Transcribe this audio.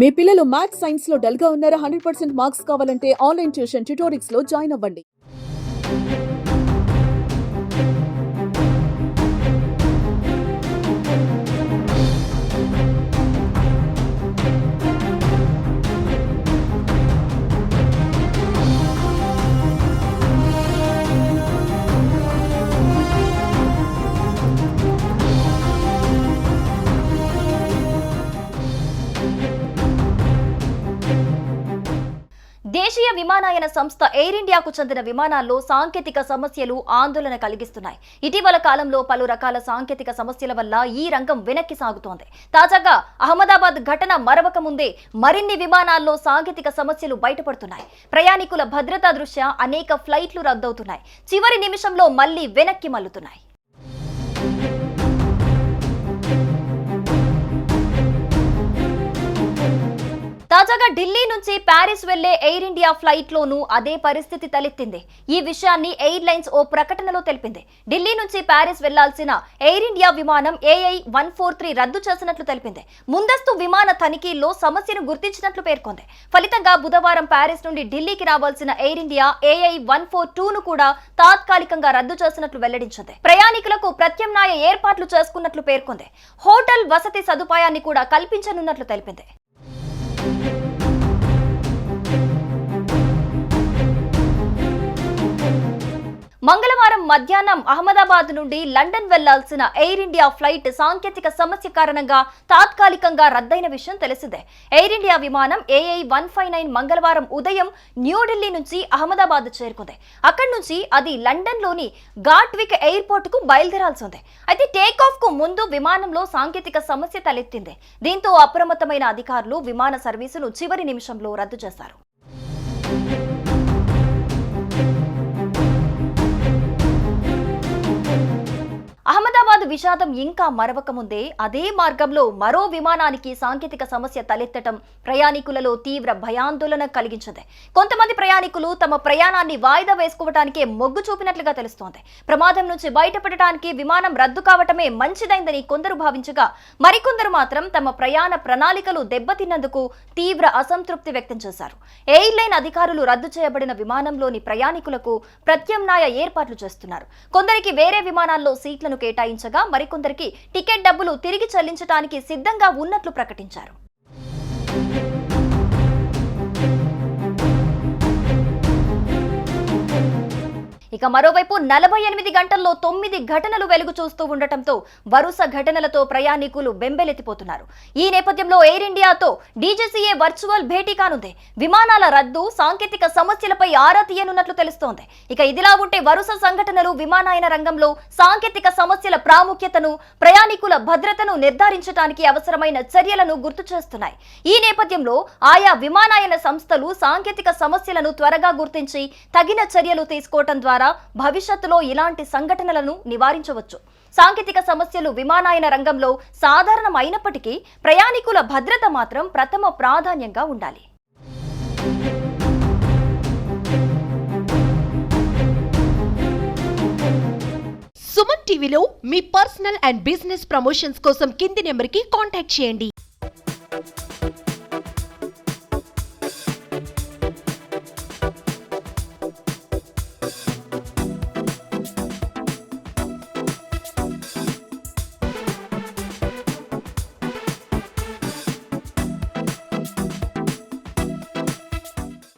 మీ పిల్లలు maths science లో dull గా ఉన్నారా? 100% మార్క్స్ కావాలంటే ఆన్లైన్ ట్యూషన్ ట్యుటోరిక్స్ లో జాయిన్ అవ్వండి. దేశీయ విమానయాన సంస్థ ఎయిర్ ఇండియాకు చెందిన విమానాల్లో సాంకేతిక సమస్యలు ఆందోళన కలిగిస్తున్నాయి. ఇటీవల కాలంలో పలు రకాల సాంకేతిక సమస్యల వల్ల ఈ రంగం వెనక్కి సాగుతోంది. తాజాగా అహ్మదాబాద్ ఘటన మరవక ముందే మరిన్ని విమానాల్లో సాంకేతిక సమస్యలు బయటపడుతున్నాయి. ప్రయాణికుల భద్రతా దృష్ట్యా అనేక ఫ్లైట్లు రద్దవుతున్నాయి. చివరి నిమిషంలో మళ్లీ వెనక్కి మల్లుతున్నాయి. తాజాగా ఢిల్లీ నుంచి ప్యారిస్ వెళ్లే ఎయిర్ ఇండియా ఫ్లైట్ లోనూ అదే పరిస్థితి తలెత్తింది. ఈ విషయాన్ని ఎయిర్ లైన్స్ ఓ ప్రకటనలో తెలిపింది. ఢిల్లీ నుంచి ప్యారిస్ వెళ్లాల్సిన ఎయిర్ ఇండియా విమానం AI-143 రద్దు చేసినట్లు తెలిపింది. ముందస్తు విమాన తనిఖీల్లో సమస్యను గుర్తించినట్లు పేర్కొంది. ఫలితంగా బుధవారం ప్యారిస్ నుండి ఢిల్లీకి రావాల్సిన ఎయిర్ ఇండియా AI-142ను కూడా తాత్కాలికంగా రద్దు చేసినట్లు వెల్లడించింది. ప్రయాణికులకు ప్రత్యామ్నాయ ఏర్పాట్లు చేసుకున్నట్లు పేర్కొంది. హోటల్ వసతి సదుపాయాన్ని కూడా కల్పించనున్నట్లు తెలిపింది. మంగళవారం మధ్యాహ్నం అహ్మదాబాద్ నుండి లండన్ వెళ్లాల్సిన ఎయిర్ ఇండియా ఫ్లైట్ సాంకేతిక సమస్య కారణంగా తాత్కాలికంగా రద్దయిన విషయం తెలిసిందే. ఎయిర్ ఇండియా విమానం AI-159 మంగళవారం ఉదయం న్యూఢిల్లీ నుంచి అహ్మదాబాద్ చేరుకుంది. అక్కడి నుంచి అది లండన్లోని గాట్విక్ ఎయిర్పోర్ట్ కు బయలుదేరాల్సి ఉంది. అయితే టేకాఫ్ కు ముందు విమానంలో సాంకేతిక సమస్య తలెత్తింది. దీంతో అప్రమత్తమైన అధికారులు విమాన సర్వీసును చివరి నిమిషంలో రద్దు చేశారు. అహ్మదాబాద్ విషాదం ఇంకా మరవక ముందే అదే మార్గంలో మరో విమానానికి సాంకేతిక సమస్య తలెత్తడం ప్రయాణికులలో తీవ్ర భయాందోళన కలిగించింది. కొంతమంది ప్రయాణికులు తమ ప్రయాణాన్ని వాయిదా వేసుకోవడానికే మొగ్గు చూపినట్లుగా తెలుస్తోంది. ప్రమాదం నుంచి బయటపడటానికి విమానం రద్దు కావటమే మంచిదైందని కొందరు భావించగా, మరికొందరు మాత్రం తమ ప్రయాణ ప్రణాళికలు దెబ్బతిన్నందుకు తీవ్ర అసంతృప్తి వ్యక్తం చేశారు. ఎయిర్లైన్ అధికారులు రద్దు చేయబడిన విమానంలోని ప్రయాణికులకు ప్రత్యామ్నాయ ఏర్పాట్లు చేస్తున్నారు. కొందరికి వేరే విమానాల్లో సీట్లను కేటాయించగా, మరికొందరికి టికెట్ డబ్బులు తిరిగి చెల్లించడానికి సిద్ధంగా ఉన్నట్లు ప్రకటించారు. ఇక మరోవైపు 48 గంటల్లో 9 ఘటనలు వెలుగు చూస్తూ ఉండటంతో వరుస ఘటనలతో ప్రయాణికులు బెంబెలెత్తిపోతున్నారు. ఈ నేపథ్యంలో ఎయిర్ ఇండియాతో DGCA వర్చువల్ భేటీ కానుంది. విమానాల రద్దు, సాంకేతిక సమస్యలపై ఆరా తీయనున్నట్లు తెలుస్తోంది. ఇక ఇదిలా ఉంటే వరుస సంఘటనలు విమానయాన రంగంలో సాంకేతిక సమస్యల ప్రాముఖ్యతను, ప్రయాణికుల భద్రతను నిర్ధారించడానికి అవసరమైన చర్యలను గుర్తు చేస్తున్నాయి. ఈ నేపథ్యంలో ఆయా విమానయాన సంస్థలు సాంకేతిక సమస్యలను త్వరగా గుర్తించి తగిన చర్యలు తీసుకోవడం ద్వారా భవిష్యత్తులో ఇలాంటి సంఘటనలను నివారించవచ్చు. సాంకేతిక సమస్యలు విమానయాన రంగంలో సాధారణం అయినప్పటికీ ప్రయాణికుల భద్రత మాత్రం ప్రథమ ప్రాధాన్యంగా ఉండాలి. సుమన్ టీవీలో మీ పర్సనల్ అండ్ బిజినెస్ ప్రమోషన్స్ కోసం కింది నెంబర్కి కాంటాక్ట్ చేయండి.